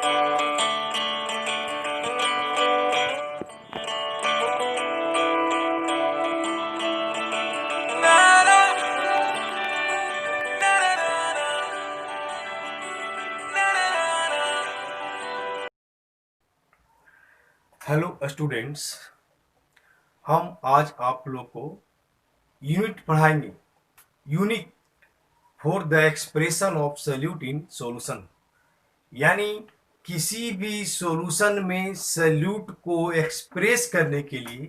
Hello students, हम आज आप लोग को यूनिट पढ़ाएंगे। Unit for the expression of solute in solution, यानी किसी भी सॉल्यूशन में सॉल्यूट को एक्सप्रेस करने के लिए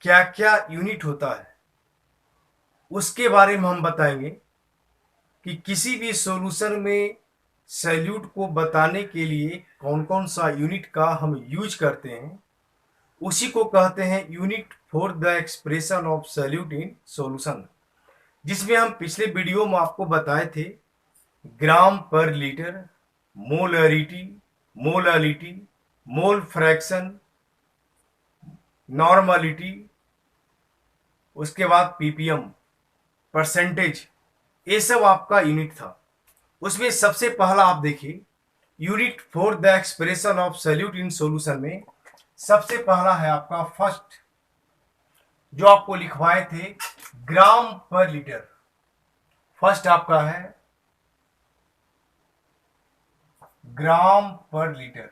क्या क्या यूनिट होता है उसके बारे में हम बताएंगे कि किसी भी सॉल्यूशन में सॉल्यूट को बताने के लिए कौन कौन सा यूनिट का हम यूज करते हैं। उसी को कहते हैं unit for the expression of solute in solution, जिसमें हम पिछले वीडियो में आपको बताए थे ग्राम per litre, molarity, molality, mole fraction, normality, उसके बाद पीपीएम, परसेंटेज, ये सब आपका यूनिट था। उसमें सबसे पहला आप देखिए unit for the expression of solute in solution में सबसे पहला है आपका फर्स्ट, जो आपको लिखवाए थे ग्राम पर लीटर। फर्स्ट आपका है ग्राम पर लीटर।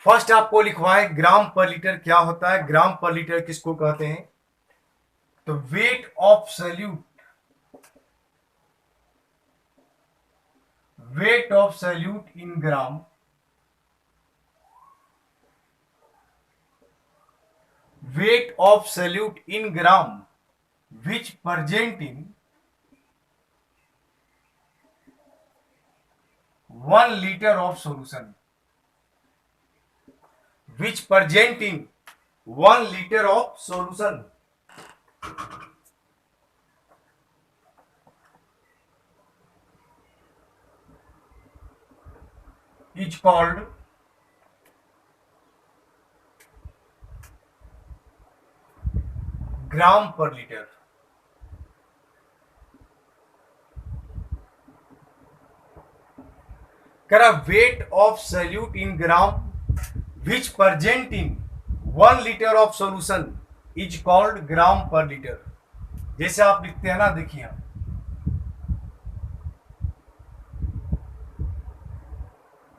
फर्स्ट आपको लिखवाए ग्राम पर लीटर। क्या होता है ग्राम पर लीटर, किसको कहते हैं? तो wait of solute, wait of solute in gram, weight of solute in gram which present in 1 liter of solution, which present in 1 liter of solution is called gram per litre. करा weight of solute in gram which present in 1 litre of solution is called gram per litre. जैसे आप लिखते हैं ना, देखिए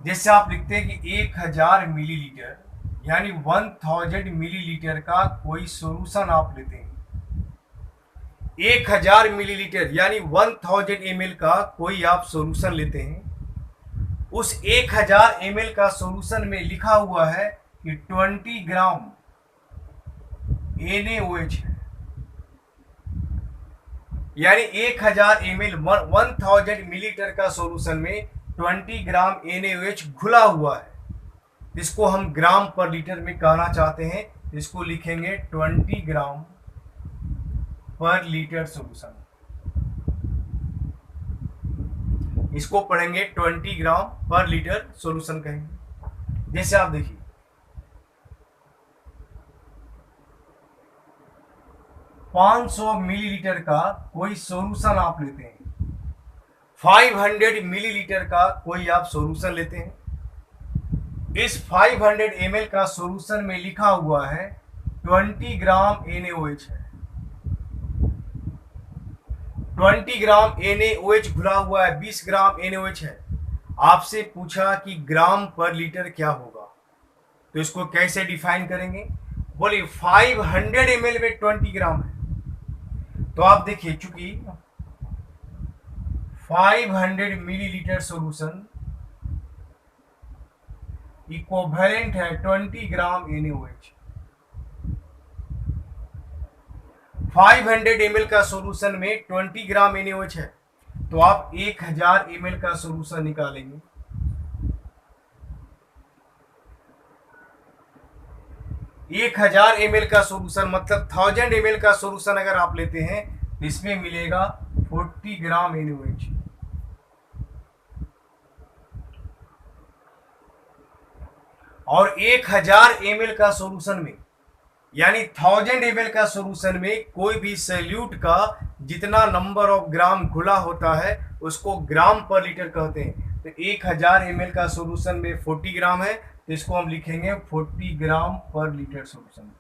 जैसे आप लिखते हैं कि 1000 मिलीलीटर यानी 1000 मिलीलीटर का कोई सॉल्यूशन आप लेते हैं। 1000 मिलीलीटर यानी 1000 ml का कोई आप सॉल्यूशन लेते हैं। उस 1000 ml का सॉल्यूशन में लिखा हुआ है कि 20 ग्राम NaOH है, यानी 1000 ml 1000 मिलीलीटर का सॉल्यूशन में 20 ग्राम NaOH घुला हुआ है। इसको हम ग्राम पर लीटर में कहना चाहते हैं, इसको लिखेंगे 20 ग्राम पर लीटर सॉल्यूशन। इसको पढ़ेंगे 20 ग्राम पर लीटर सॉल्यूशन कहेंगे। जैसे आप देखिए 500 मिलीलीटर का कोई सॉल्यूशन आप लेते हैं, 500 मिलीलीटर का कोई आप सॉल्यूशन लेते हैं। इस 500 ml का सॉल्यूशन में लिखा हुआ है 20 ग्राम NaOH है। 20 ग्राम NaOH घुला हुआ है, 20 ग्राम NaOH है। आपसे पूछा कि ग्राम पर लीटर क्या होगा, तो इसको कैसे डिफाइन करेंगे? बोलिए 500 ml में 20 ग्राम है, तो आप देखिए चूंकि 500 मिलीलीटर सॉल्यूशन इक्विवेलेंट है 20 ग्राम NaOH। 500 ml का सॉल्यूशन में 20 ग्राम NaOH है, तो आप 1000 ml का सॉल्यूशन निकालेंगे। 1000 ml का सॉल्यूशन मतलब 1000 ml का सॉल्यूशन अगर आप लेते हैं तो इसमें मिलेगा 40 ग्राम NaOH। और 1000 ml का सॉल्यूशन में यानी 1000 ml का सॉल्यूशन में कोई भी सैल्यूट का जितना नंबर ऑफ ग्राम घुला होता है उसको ग्राम पर लीटर कहते हैं। तो 1000 ml का सॉल्यूशन में 40 ग्राम है, तो इसको हम लिखेंगे 40 ग्राम पर लीटर सॉल्यूशन।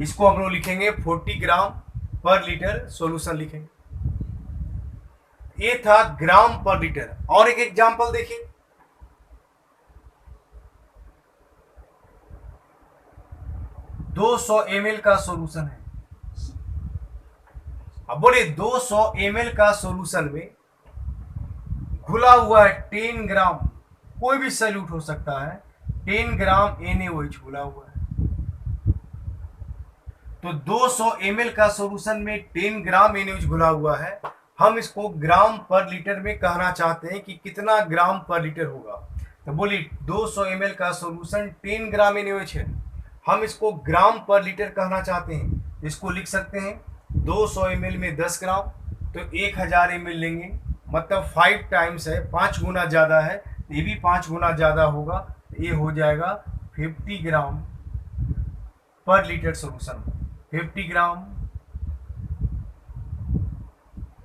इसको हम लोग लिखेंगे 40 ग्राम पर लीटर सॉल्यूशन लिखेंगे। ये था ग्राम पर लीटर। और एक एग्जांपल देखिए, दो 200 ml का सॉल्यूशन है। अब बोले 200 ml का सॉल्यूशन में घुला हुआ है 10 ग्राम, कोई भी सैल्यूट हो सकता है, 10 ग्राम NaOH घुला हुआ है। तो 200 ml का सॉल्यूशन में 10 ग्राम NaOH घुला हुआ है। हम इसको ग्राम पर लीटर में कहना चाहते हैं कि कितना ग्राम पर लीटर होगा। तो बोलिए 200 ml का सॉल्यूशन 10 ग्राम NaOH है, हम इसको ग्राम पर लीटर कहना चाहते हैं। इसको लिख सकते हैं 200 ml में 10 ग्राम, तो 1000 ml लेंगे, मतलब 5 टाइम्स है, 5 गुना ज़्यादा है, ये भी 5 गुना ज़्यादा होगा, ये हो जाएगा 50 ग्राम पर लीटर सॉल्यूशन। 50 ग्राम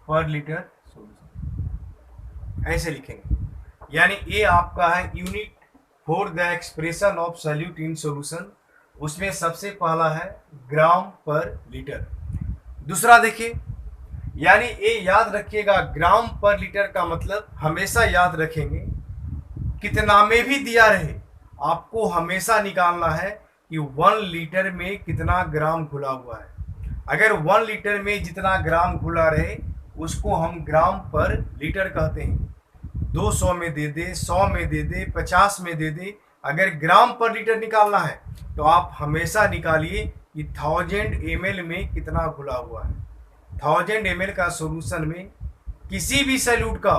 पर लीटर सॉल्यूशन ऐसे लिखेंगे। यानी ये आपका है unit for the expression of solute in solution. उसमें सबसे पहला है ग्राम पर लीटर। दूसरा देखिए, यानी ये याद रखिएगा, ग्राम पर लीटर का मतलब हमेशा याद रखेंगे, कितना में भी दिया रहे आपको हमेशा निकालना है कि 1 लीटर में कितना ग्राम घुला हुआ है। अगर 1 लीटर में जितना ग्राम घुला रहे उसको हम ग्राम पर लीटर कहते हैं। 200 में दे दे, 100 में दे दे, 50 में दे दे, अगर ग्राम पर लीटर निकालना है तो आप हमेशा निकालिए कि 1000 ml में कितना घुला हुआ है। 1000 ml का सॉल्यूशन में किसी भी सैल्यूट का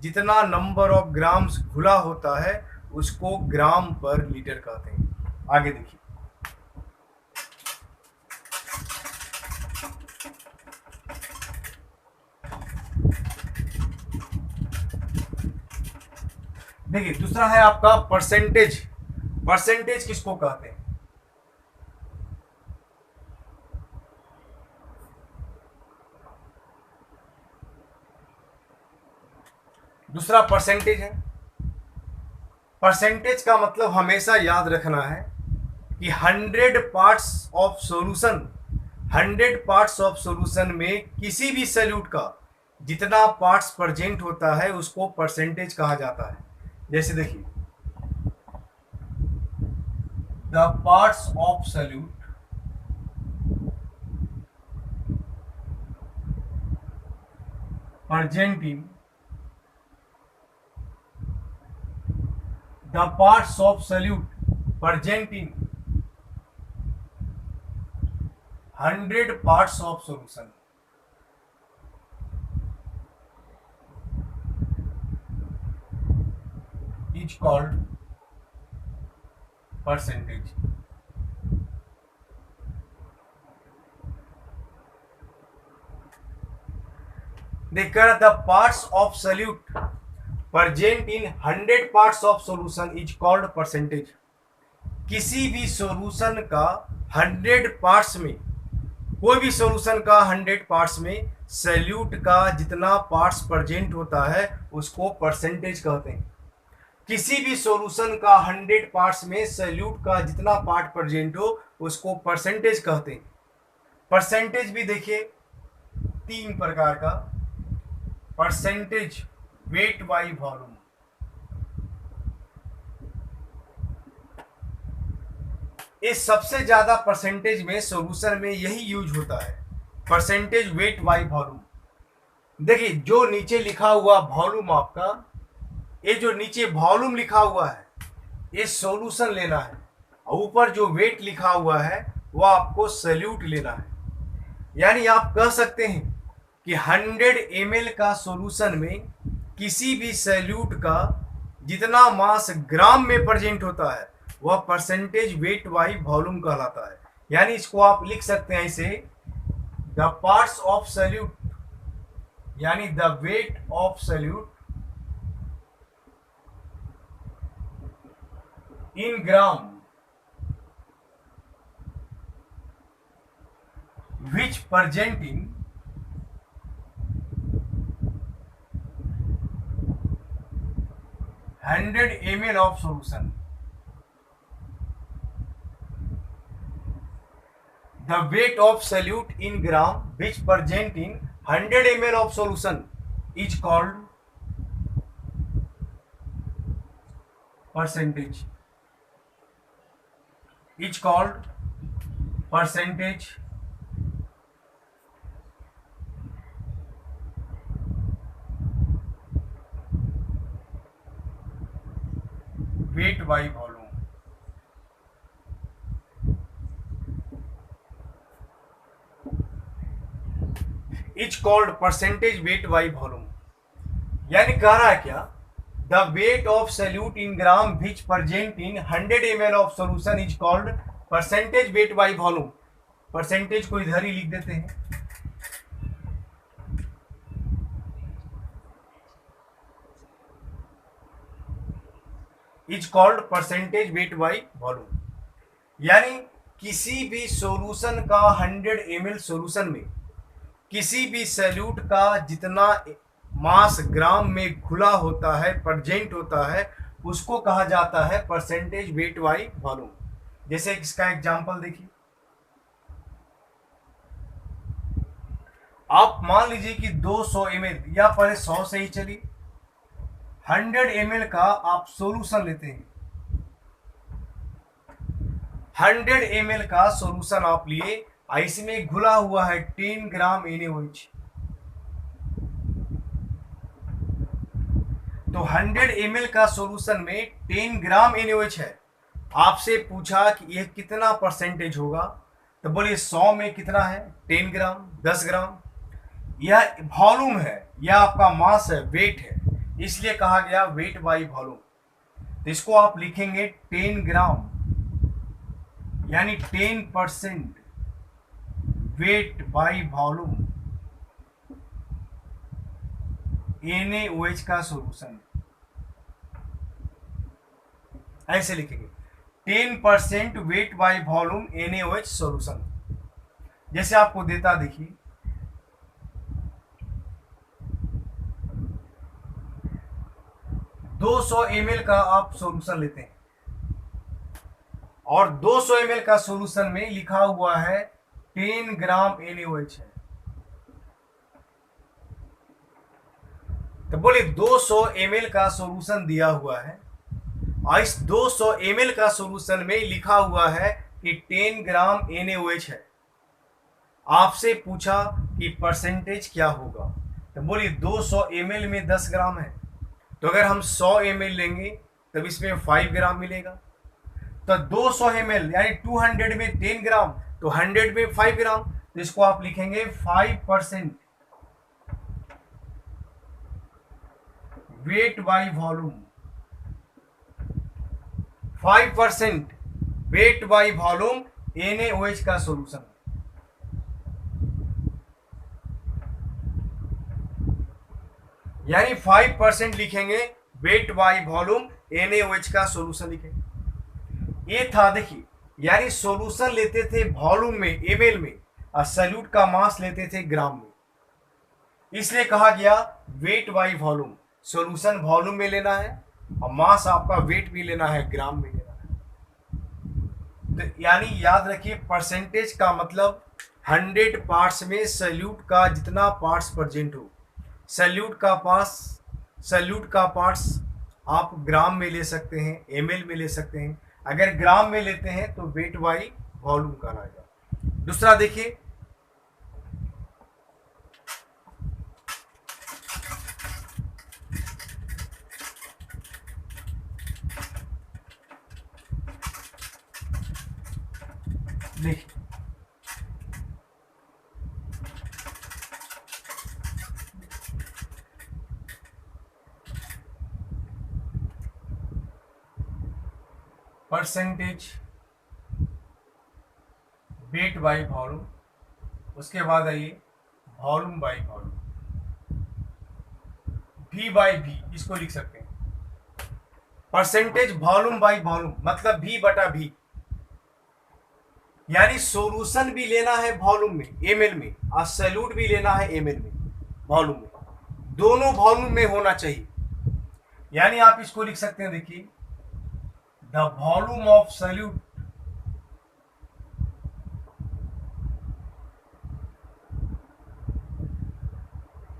जितना नंबर ऑफ ग्राम्स घुला होता है उसको ग्राम पर लीटर कहते हैं। आगे देखिए, देखिए दूसरा है आपका परसेंटेज। परसेंटेज किसको कहते हैं? दूसरा परसेंटेज है। परसेंटेज का मतलब हमेशा याद रखना है कि 100 parts of solution, 100 parts of solution में किसी भी सॉल्यूट का जितना पार्ट्स प्रेजेंट होता है उसको परसेंटेज कहा जाता है। जैसे देखिए, the parts of solute present in, the parts of solute present in 100 parts of solution is called percentage। देखकर the parts of solute present in 100 parts of solution is called percentage. किसी भी solution का 100 parts में, कोई भी solution का 100 parts में solute का जितना पार्ट्स प्रेजेंट होता है उसको परसेंटेज कहते हैं। किसी भी सॉल्यूशन का 100 पार्ट्स में सॉल्यूट का जितना पार्ट प्रेजेंट हो उसको परसेंटेज कहते हैं। परसेंटेज भी देखिए 3 प्रकार का, परसेंटेज वेट बाई वॉल्यूम, ये सबसे ज्यादा परसेंटेज में सॉल्यूशन में यही यूज होता है, परसेंटेज वेट बाई वॉल्यूम। देखिए जो नीचे लिखा हुआ वॉल्यूम आपका, ये जो नीचे वॉल्यूम लिखा हुआ है ये सॉल्यूशन लेना है, और ऊपर जो वेट लिखा हुआ है वो आपको सॉल्यूट लेना है। यानी आप कह सकते हैं कि 100 ml का सॉल्यूशन में किसी भी सॉल्यूट का जितना मास ग्राम में प्रेजेंट होता है वह परसेंटेज वेट बाई वॉल्यूम कहलाता है। यानी इसको आप लिख सकते हैं इसे, द पार्ट्स ऑफ सॉल्यूट यानी the wait of solute in gram which present in 100 ml of solution. The weight of solute in gram which present in 100 ml of solution is called percentage. Is called percentage weight by volume. Is called percentage weight by volume. यानी कह रहा है क्या, the weight of solute in gram which present in 100 ml of solution is called percentage weight by volume. Percentage को इधर ही लिख देते हैं. Is called percentage weight by volume. यानी किसी भी सॉल्यूशन का 100 ml सॉल्यूशन में किसी भी सल्यूट का जितना मास ग्राम में घुला होता है, प्रेजेंट होता है, उसको कहा जाता है परसेंटेज वेट बाई वॉल्यूम. जैसे इसका एग्जांपल देखिए. आप मान लीजिए कि 200 ml या पहले 100 से ही चलिए, 100 ml का आप सॉल्यूशन लेते हैं. 100 ml का सॉल्यूशन आप लिए, इसमें घुला हुआ है 10 ग्राम NaOH. तो 100 ml का सॉल्यूशन में 10 ग्राम NaOH है. आपसे पूछा कि यह कितना परसेंटेज होगा, तो बोलिए 100 में कितना है, 10 ग्राम, 10 ग्राम. यह वॉल्यूम है, यह आपका मास है, वेट है, इसलिए कहा गया वेट बाई वॉल्यूम. तो इसको आप लिखेंगे 10 ग्राम यानी 10% वेट बाई वॉल्यूम NaOH का सॉल्यूशन. ऐसे लिखेंगे 10% weight by volume NaOH solution. जैसे आपको देता देखिए, दो 200 ml का आप सॉल्यूशन लेते हैं और 200 ml का सॉल्यूशन में लिखा हुआ है 10 ग्राम NaOH है. तो बोले 200 ml का सॉल्यूशन दिया हुआ है और इस 200 ml का सॉल्यूशन में लिखा हुआ है कि 10 ग्राम NaOH है. आपसे पूछा कि परसेंटेज क्या होगा, तो बोलिए 200 ml में 10 ग्राम है, तो अगर हम 100 ml लेंगे तब इसमें 5 ग्राम मिलेगा. तो 200 ml यानी 200 में 10 ग्राम, तो 100 में 5 ग्राम. तो इसको आप लिखेंगे 5% weight by volume. 5% weight by volume NaOH का सॉल्यूशन. यानी 5% लिखेंगे वेट बाई वॉल्यूम NaOH का सॉल्यूशन लिखेंगे. ये था देखिए, यानी सॉल्यूशन लेते थे वॉल्यूम में, ml में, और सल्यूट का मास लेते थे ग्राम में. इसलिए कहा गया weight by volume. Solution volume में लेना है और मास आपका वेट भी लेना है, ग्राम में लेना है. तो यानी याद रखिए, परसेंटेज का मतलब 100 पार्ट्स में सल्यूट का जितना पार्ट्स प्रेजेंट हो. सल्यूट का पार्ट्स आप ग्राम में ले सकते हैं, ml में ले सकते हैं. अगर ग्राम में लेते हैं तो वेट बाई वॉल्यूम कहलाएगा. दूसरा देखिए, परसेंटेज वेट बाई वॉल्यूम. उसके बाद आइए volume by volume, V by V, इसको लिख सकते हैं. परसेंटेज वॉल्यूम बाई वॉल्यूम मतलब V बटा V, यानी सॉल्यूशन भी लेना है वॉल्यूम में ml में और सैल्यूट भी लेना है ml में वॉल्यूम में, दोनों वॉल्यूम में होना चाहिए। यानी आप इसको लिख सकते हैं, देखिए the volume of salute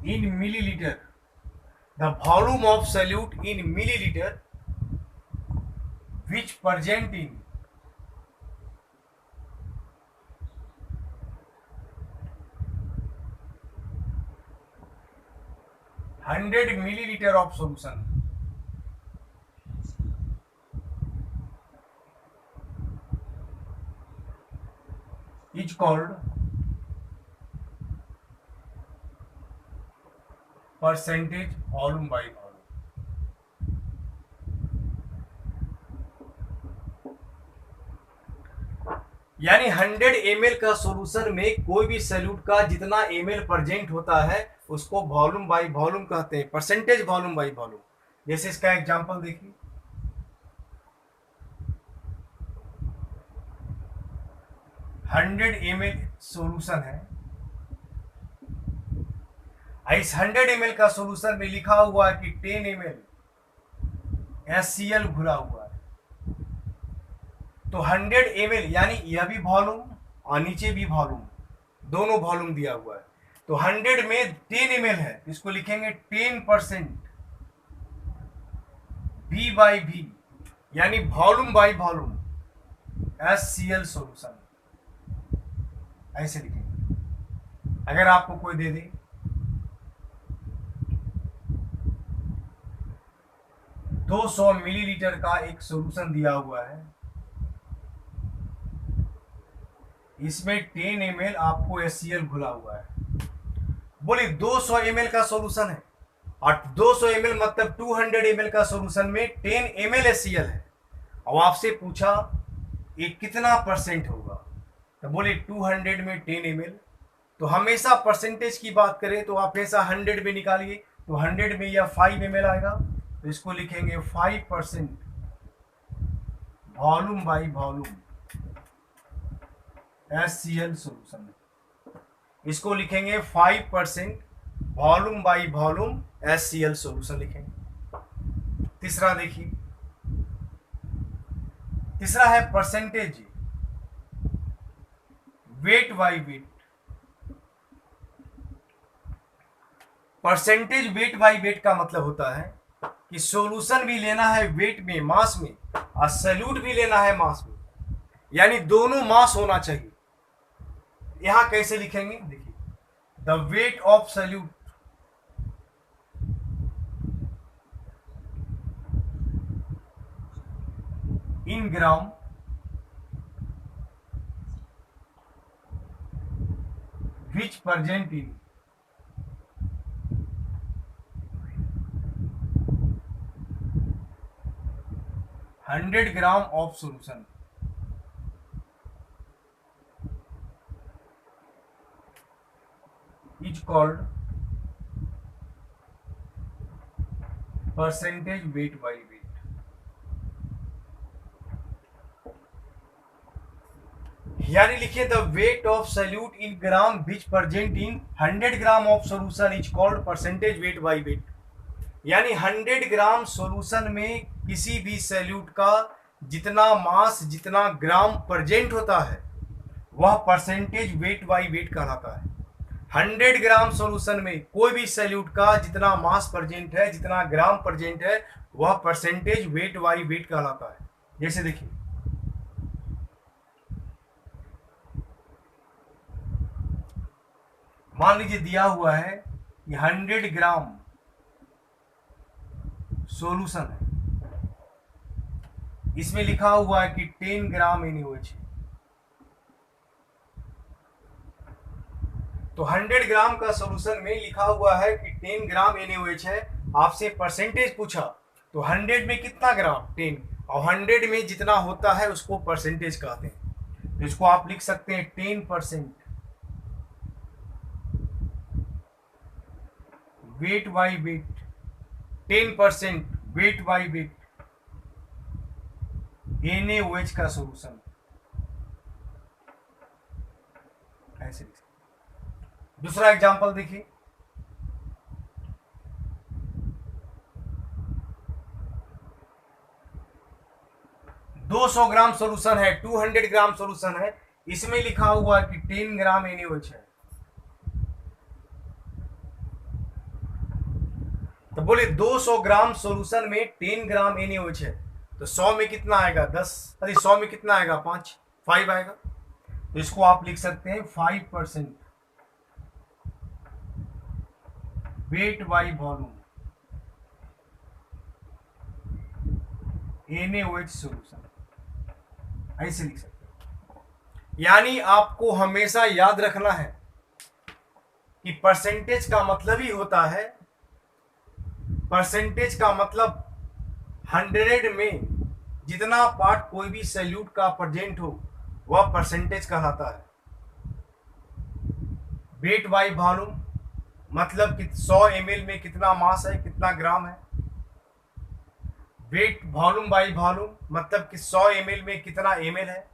in millilitre, the volume of solute in milliliter which present in 100 milliliter of solution is called percentage volume by volume। यानी 100 ml का सॉल्यूशन में कोई भी सैल्यूट का जितना ml प्रेजेंट होता है उसको वॉल्यूम बाई वॉल्यूम कहते हैं, परसेंटेज वॉल्यूम बाई वॉल्यूम। जैसे इसका एग्जांपल देखिए, 100 ml सॉल्यूशन है, इस 100 ml का सॉल्यूशन में लिखा हुआ है कि 10 ml HCl घुला हुआ है। तो 100 ml यानी यह भी वॉल्यूम और नीचे भी वॉल्यूम, दोनों वॉल्यूम दिया हुआ है। तो 100 में 10 ml है, इसको लिखेंगे 10% V बाई V, यानी volume by volume HCl solution, ऐसे लिखेंगे। अगर आपको कोई दे दे 200 मिलीलीटर का एक सॉल्यूशन दिया हुआ है, इसमें 10 ml आपको HCl घुला हुआ है, बोले 200 ml का सॉल्यूशन है और 200 ml मतलब 200 ml का सॉल्यूशन में 10 ml HCl है, और आपसे पूछा ये कितना परसेंट होगा, तो बोले 200 में 10 ml। तो हमेशा परसेंटेज की बात करें तो आप ऐसा 100 में निकालिए, तो 100 में यह 5 ml आएगा, तो इसको लिखेंगे 5% volume by volume HCl solution, इसको लिखेंगे 5% volume by volume HCl solution लिखेंगे। तीसरा देखिए, तीसरा है percentage weight by wait. Percentage weight by wait का मतलब होता है कि सॉल्यूशन भी लेना है वेट में, मास में, और सैल्यूट भी लेना है मास में, यानी दोनों मास होना चाहिए। यहां कैसे लिखेंगे, देखिए the weight of salute in gram which present in 100 gram of solution is called percentage weight by wait. यानी लिखिए the weight of salute in gram which present in 100 gram of solution is called percentage weight by wait. यानी 100 ग्राम solution में किसी भी salute का जितना मास, जितना ग्राम present होता है वह परसेंटेज वेट बाई वेट कहलाता है। 100 ग्राम सॉल्यूशन में कोई भी सैल्यूट का जितना मास प्रेजेंट है, जितना ग्राम प्रेजेंट है, वह परसेंटेज वेट बाई वेट कहलाता है। जैसे देखिए मान लीजिए दिया हुआ है कि 100 ग्राम सॉल्यूशन है, इसमें लिखा हुआ है कि 10 ग्राम NaOH है। तो 100 ग्राम का सॉल्यूशन में लिखा हुआ है कि 10 ग्राम NaOH है, आपसे परसेंटेज पूछा तो 100 में कितना ग्राम, 10, और 100 में जितना होता है उसको परसेंटेज कहते हैं। तो इसको आप लिख सकते हैं 10% weight by wait, 10% weight by wait NaOH का सोल्यूशन, ऐसे। दूसरा एग्जांपल देखिए, दो 200 ग्राम सोल्यूशन है, 200 ग्राम सोल्यूशन है, इसमें लिखा हुआ है कि 10 ग्राम NaOH है। तो बोले 200 ग्राम सोल्यूशन में 10 ग्राम NaOH है, तो 100 में कितना आएगा 10, अरे 100 में कितना आएगा 5 आएगा। तो इसको आप लिख सकते हैं 5% weight by volume NaOH solution, ऐसे लिख सकते हैं। यानी आपको हमेशा याद रखना है कि परसेंटेज का मतलब ही होता है, परसेंटेज का मतलब 100 में जितना पार्ट कोई भी सैल्यूट का प्रेजेंट हो वह परसेंटेज कहलाता है। वेट बाई वॉल्यूम मतलब कि 100 ml में कितना मास है, कितना ग्राम है। वेट वॉल्यूम बाई वॉल्यूम मतलब कि 100 ml में कितना ml है।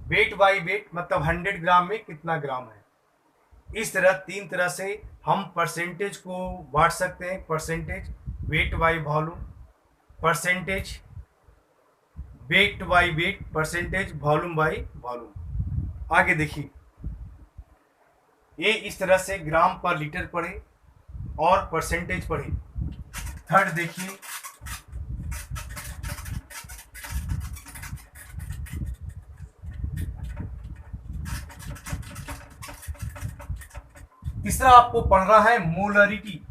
वेट बाई वेट मतलब 100 ग्राम में कितना ग्राम है। इस तरह 3 तरह से हम परसेंटेज को बांट सकते हैं, percentage, weight by volume, percentage, weight by wait, percentage, volume by volume. आगे देखिए, ये इस तरह से ग्राम पर लीटर पढ़े और परसेंटेज पढ़े। थर्ड देखिए, तीसरा आपको पढ़ना है मोलरिटी।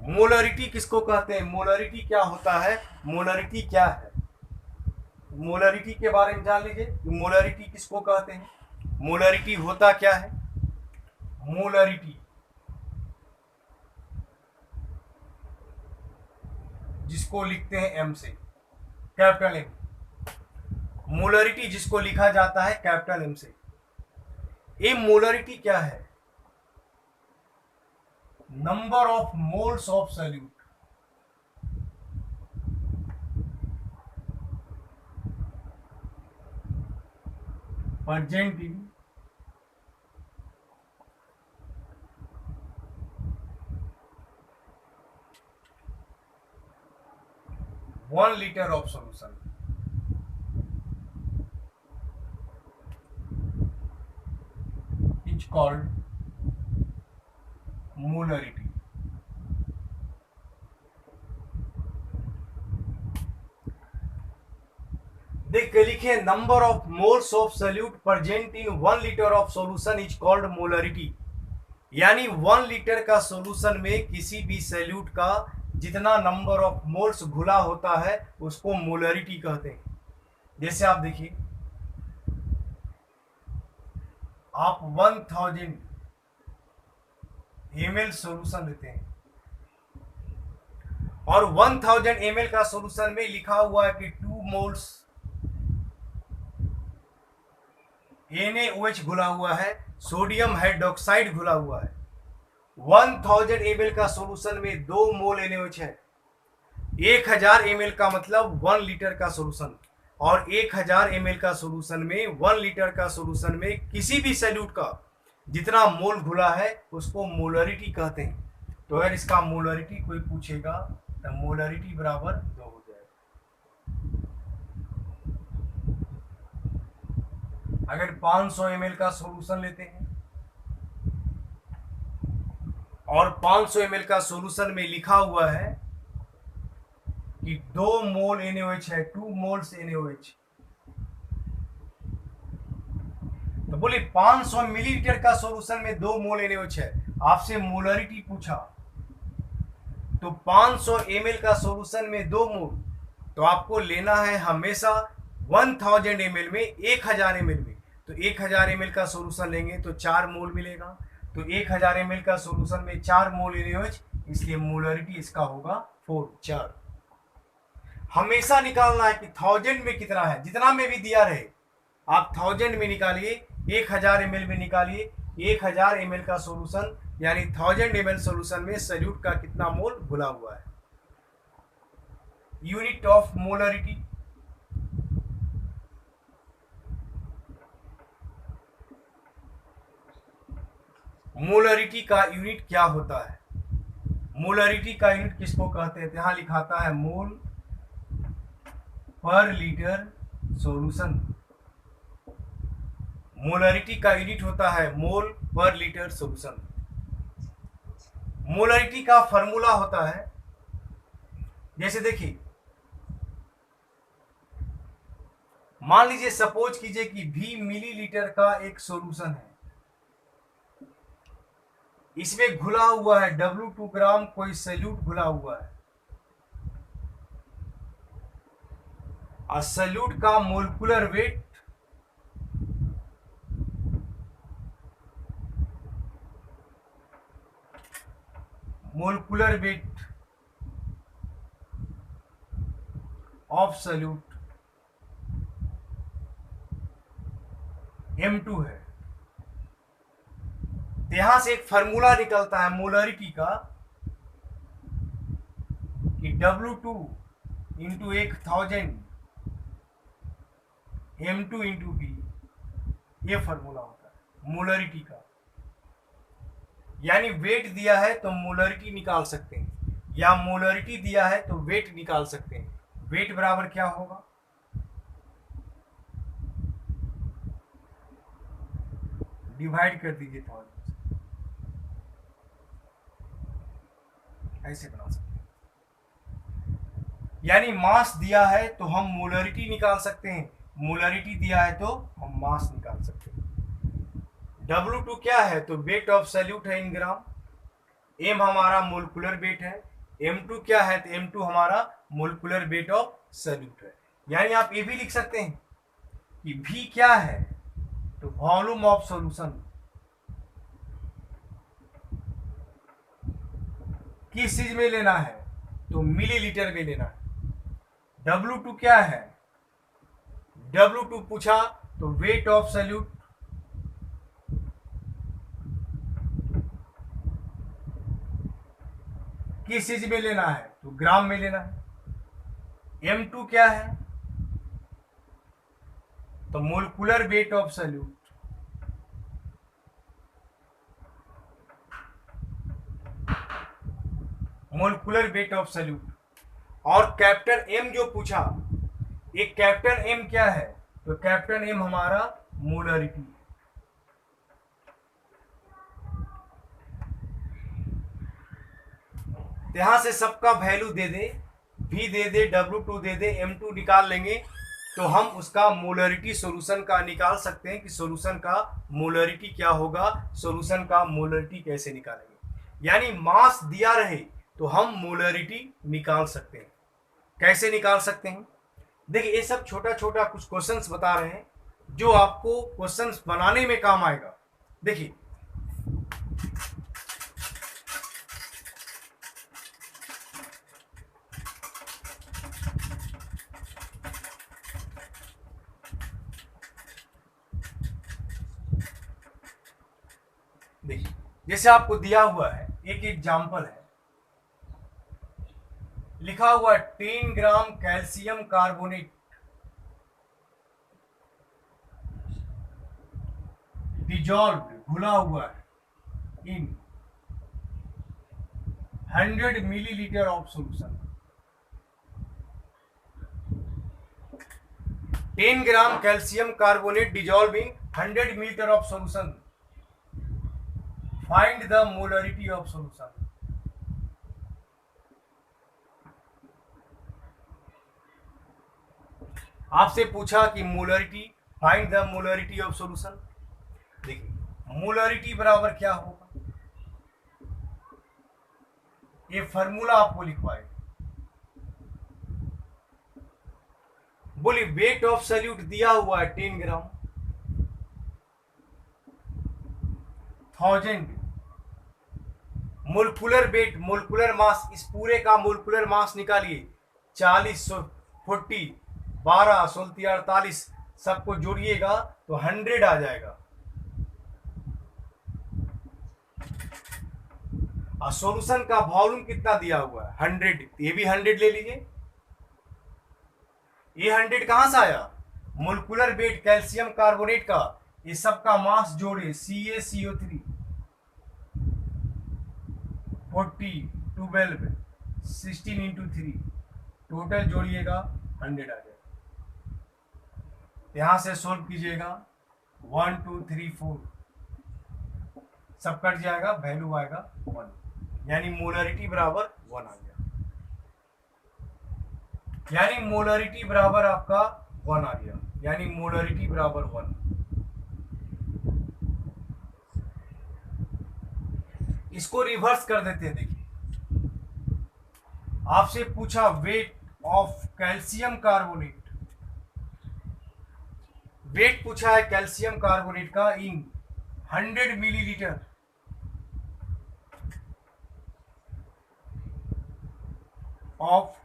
मोलरिटी किसको कहते हैं, मोलरिटी क्या होता है, मोलरिटी क्या है, मोलरिटी के बारे में जान लीजिए। मोलरिटी किसको कहते हैं, मोलरिटी होता क्या है। मोलरिटी जिसको लिखते हैं एम से, कैपिटल एम। मोलरिटी जिसको लिखा जाता है कैपिटल एम से। ये मोलरिटी क्या है, number of moles of solute, present in 1 liter of solution। It's called molarity। देख के लिखे, number of moles of solute present in 1 liter of solution is called molarity. यानी 1 लीटर का सॉल्यूशन में किसी भी सॉल्यूट का जितना नंबर ऑफ मोल्स घुला होता है उसको मोलरिटी कहते हैं। जैसे आप देखिए, आप 1000 ml सॉल्यूशन लेते हैं और 1000 ml का सॉल्यूशन में लिखा हुआ है कि 2 मोल्स NaOH घुला हुआ है, सोडियम हाइड्रोक्साइड घुला हुआ है। 1000 ml का सॉल्यूशन में 2 मोल NaOH है। 1000 ml का मतलब 1 लीटर का सॉल्यूशन, और 1000 ml का सॉल्यूशन में 1 लीटर का सॉल्यूशन में किसी भी सॉल्यूट का जितना मोल घुला है उसको मोलरिटी कहते हैं। तो अगर इसका मोलरिटी कोई पूछेगा तो मोलरिटी बराबर 2 हो जाएगा। अगर 500 ml का सॉल्यूशन लेते हैं और 500 ml का सॉल्यूशन में लिखा हुआ है कि 2 मोल NaOH है, 2 मोल्स NaOH, तो बोले 500 मिलीलीटर का सॉल्यूशन में 2 मोल NaOH है, आपसे मोलरिटी पूछा तो 500 ml का सॉल्यूशन में 2 मोल, तो आपको लेना है हमेशा 1000 ml में 1000 ml में। तो 1000 ml का सॉल्यूशन लेंगे तो 4 मोल मिलेगा, तो 1000 ml का सॉल्यूशन में 4 मोल NaOH, इसलिए मोलरिटी इसका होगा 4। हमेशा निकालना है कि 1000 में कितना है, जितना में भी दिया रहे आप 1000 में निकालिए, 1000 ml में निकालिए। 1000 ml का सॉल्यूशन यानी 1000 ml सॉल्यूशन में सॉल्यूट का कितना मोल घुला हुआ है। यूनिट ऑफ मोलरिटी मोलरिटी का यूनिट क्या होता है? मोलरिटी का यूनिट किसको कहते हैं? यहां लिखाता है मोल पर लीटर सॉल्यूशन। मोलरिटी का यूनिट होता है मोल पर लीटर सॉल्यूशन। मोलरिटी का फॉर्मूला होता है, जैसे देखिए, मान लीजिए सपोज कीजिए कि V मिलीलीटर का एक सॉल्यूशन है, इसमें घुला हुआ है W2 ग्राम कोई सल्यूट घुला हुआ है, और सल्यूट का molecular weight of solute M2 है। यहां से एक फार्मूला निकलता है मोलरिटी का कि W2 into 1000 M2 into B, ये फार्मूला होता है मोलरिटी का। यानी वेट दिया है तो मोलरिटी निकाल सकते हैं, या मोलरिटी दिया है तो वेट निकाल सकते हैं। वेट बराबर क्या होगा? डिवाइड कर दीजिए 1000 से, ऐसे बना सकते हैं। यानी मास दिया है तो हम मोलरिटी निकाल सकते हैं, मोलरिटी दिया है तो हम मास निकाल सकते हैं। W2 क्या है? तो वेट ऑफ सल्यूट है इन ग्राम। M हमारा मोलकुलर वेट है। M2 क्या है? तो M2 हमारा मोलकुलर वेट ऑफ सल्यूट है। यानी आप ये भी लिख सकते हैं कि V क्या है? तो वॉल्यूम ऑफ सॉल्यूशन। किस चीज में लेना है? तो मिलीलीटर में लेना है। W2 क्या है? W2 पूछा तो वेट ऑफ सल्यूट, किस चीज में लेना है? तो ग्राम में लेना है। M2 क्या है? तो molecular weight of solute, molecular weight of solute. और कैपिटल M जो पूछा, एक कैपिटल M क्या है? तो कैपिटल M हमारा मोलरिटी। यहां से सबका वैल्यू दे दे, V दे दे, W2 दे दे, M2 निकाल लेंगे तो हम उसका मोलरिटी सॉल्यूशन का निकाल सकते हैं कि सॉल्यूशन का मोलरिटी क्या होगा, सॉल्यूशन का मोलरिटी कैसे निकालेंगे। यानी मास दिया रहे तो हम मोलरिटी निकाल सकते हैं। कैसे निकाल सकते हैं? देखिए, ये सब छोटा छोटा कुछ क्वेश्चंस बता रहे हैं जो आपको क्वेश्चंस बनाने में काम आएगा। देखिए, देखिए जैसे आपको दिया हुआ है एक एग्जाम्पल है, लिखा हुआ 10 ग्राम कैल्शियम कार्बोनेट डिजॉल्व घुला हुआ है इन 100 millilitre of solution. 10 gram calcium carbonate dissolve in 100 millilitre of solution, find the molarity of solution. आपसे पूछा कि molarity, find the molarity of solution. देखिए, मोलरिटी बराबर क्या होगा, ये फार्मूला आपको लिखवाए। बोलिए, वेट ऑफ सल्यूट दिया हुआ है 10 ग्राम, 1000 मोलकुलर वेट, मोलकुलर मास, इस पूरे का मोलकुलर मास निकालिए। 40, 40, 12, 16, 48 सबको जोड़िएगा तो 100 आ जाएगा। और सॉल्यूशन का वॉल्यूम कितना दिया हुआ है? 100। ये भी 100 ले लीजिए। ये 100 कहां से आया? मोलकुलर वेट कैल्शियम कार्बोनेट का, ये सबका मास जोड़े CaCO3, 40, 12, 16 इंटू 3, टोटल जोड़िएगा 100 आ जाएगा। यहाँ से सोल्व कीजिएगा 1, 2, 3, 4 सब कट जाएगा, वैल्यू आएगा 1, यानी मोलरिटी बराबर 1 आ गया, यानी मोलरिटी बराबर आपका 1 आ गया, यानी मोलरिटी बराबर 1। इसको रिवर्स कर देते हैं। देखिए आपसे पूछा weight of calcium carbonate, weight पूछा है कैल्शियम कार्बोनेट का इन 100 मिलीलीटर ऑफ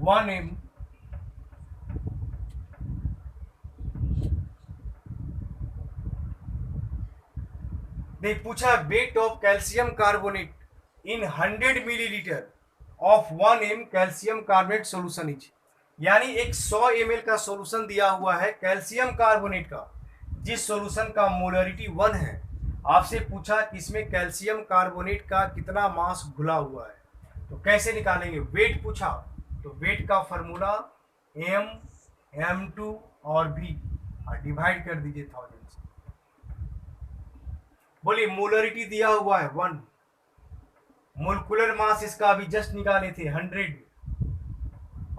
1 m देख पूछा weight of calcium carbonate in 100 millilitre of 1 m calcium carbonate solution is, यानी एक 100 ml का सॉल्यूशन दिया हुआ है कैल्शियम कार्बोनेट का, जिस सॉल्यूशन का मोलरिटी 1 है। आपसे पूछा इसमें कैल्शियम कार्बोनेट का कितना मास घुला हुआ है, तो कैसे निकालेंगे। वेट पूछा तो वेट का फॉर्मूला m, m2 और v डिवाइड कर दीजिए 1000 से। बोलिए मोलरिटी दिया हुआ है 1, मोलकुलर मास इसका अभी जस्ट निकाले थे 100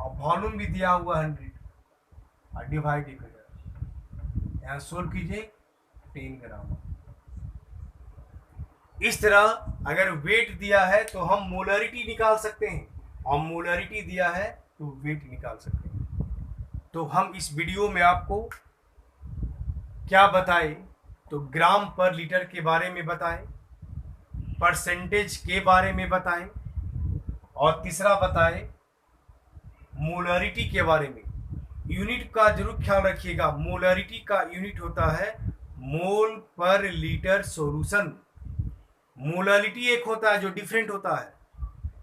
और वॉल्यूम भी दिया हुआ 100 और डिवाइड 1000, यहाँ सोल्व कीजिए 10 ग्राम। इस तरह अगर वेट दिया है तो हम मोलरिटी निकाल सकते हैं, और मोलरिटी दिया है तो वेट निकाल सकते हैं। तो हम इस वीडियो में आपको क्या बताएं, तो ग्राम पर लीटर के बारे में बताएं, परसेंटेज के बारे में बताएं, और तीसरा बताएं मोलरिटी के बारे में। यूनिट का जरूर ख्याल रखिएगा, मोलरिटी का यूनिट होता है मोल पर लीटर सॉल्यूशन। मोलरिटी एक होता है जो डिफरेंट होता है,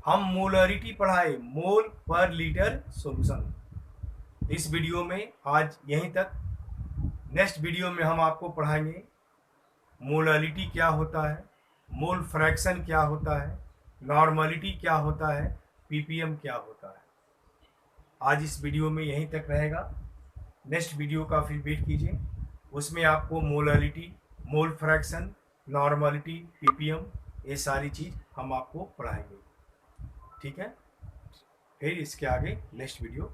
हम मोलरिटी पढ़ाए मोल पर लीटर सॉल्यूशन। इस वीडियो में आज यहीं तक, नेक्स्ट वीडियो में हम आपको पढ़ाएंगे मोलरिटी क्या होता है, मोल फ्रैक्शन क्या होता है, नॉर्मलिटी क्या होता है, पीपीएम क्या होता है। आज इस वीडियो में यहीं तक रहेगा, नेक्स्ट वीडियो का फिर वेट कीजिए, उसमें आपको molarity, mole fraction, normality, ppm ये सारी चीज़ हम आपको पढ़ाएंगे। ठीक है, फिर इसके आगे नेक्स्ट वीडियो